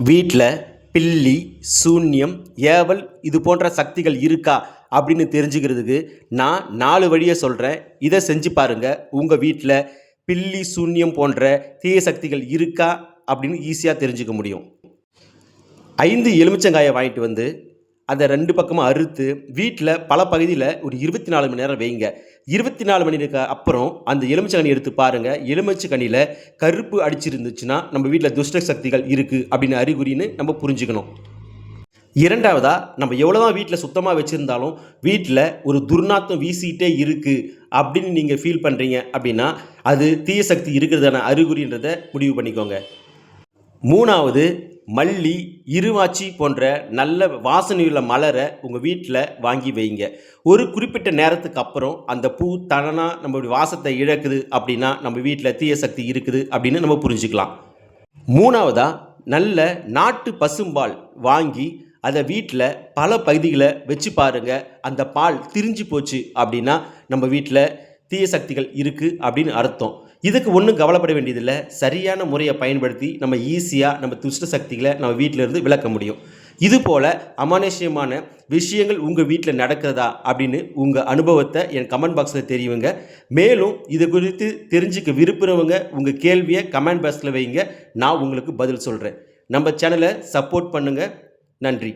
வீட்டில் பில்லி, சூன்யம், ஏவல் இது போன்ற சக்திகள் இருக்கா அப்படின்னு தெரிஞ்சுக்கிறதுக்கு நான் 4 வழியை சொல்கிறேன். இதை செஞ்சு பாருங்கள். உங்கள் வீட்டில் பில்லி, சூன்யம் போன்ற தீய சக்திகள் இருக்கா அப்படின்னு ஈஸியாக தெரிஞ்சுக்க முடியும். 5 எலுமிச்சங்காயை வாங்கிட்டு வந்து அதை 2 பக்கமும் அறுத்து வீட்டில் பல பகுதியில் ஒரு 24 மணி நேரம் வைங்க. 24 மணி நேரம் அப்புறம் அந்த எலுமிச்சங்கனி எடுத்து பாருங்கள். எலுமிச்சங்கனியில் கருப்பு அடிச்சிருந்துச்சுன்னா நம்ம வீட்டில் துஷ்ட சக்திகள் இருக்குது அப்படின்னு அறிகுறின்னு நம்ம புரிஞ்சுக்கணும். இரண்டாவதாக, நம்ம எவ்வளோதான் வீட்டில் சுத்தமாக வச்சுருந்தாலும் வீட்டில் ஒரு துர்நாற்றம் வீசிக்கிட்டே இருக்குது அப்படின்னு நீங்கள் ஃபீல் பண்ணுறீங்க அப்படின்னா அது தீய சக்தி இருக்கிறதான அறிகுறின்றதை முடிவு பண்ணிக்கோங்க. மூணாவது, மல்லி, இருவாச்சி போன்ற நல்ல வாசனையுள்ள மலரை உங்கள் வீட்டில் வாங்கி வைங்க. ஒரு குறிப்பிட்ட நேரத்துக்கு அப்புறம் அந்த பூ தானாக நம்மளுடைய வாசத்தை இழக்குது அப்படின்னா நம்ம வீட்டில் தீய சக்தி இருக்குது அப்படின்னு நம்ம புரிஞ்சுக்கலாம். மூணாவதாக, நல்ல நாட்டு பசும்பால் வாங்கி அதை வீட்டில் பல பகுதிகளை வச்சு பாருங்கள். அந்த பால் திரிஞ்சு போச்சு அப்படின்னா நம்ம வீட்டில் தீய சக்திகள் இருக்குது அப்படின்னு அர்த்தம். இதுக்கு ஒன்றும் கவலைப்பட வேண்டியதில்லை. சரியான முறையை பயன்படுத்தி நம்ம ஈஸியாக நம்ம துஷ்ட சக்திகளை நம்ம வீட்டிலேருந்து விளக்க முடியும். இதுபோல் அமானுஷ்யமான விஷயங்கள் உங்கள் வீட்டில் நடக்கிறதா அப்படின்னு உங்கள் அனுபவத்தை என் கமெண்ட் பாக்ஸில் தெரியுங்க. மேலும் இது குறித்து தெரிஞ்சுக்க விரும்புகிறவங்க உங்கள் கேள்வியை கமெண்ட் பாக்ஸில் வைங்க. நான் உங்களுக்கு பதில் சொல்கிறேன். நம்ம சேனலை சப்போர்ட் பண்ணுங்கள். நன்றி.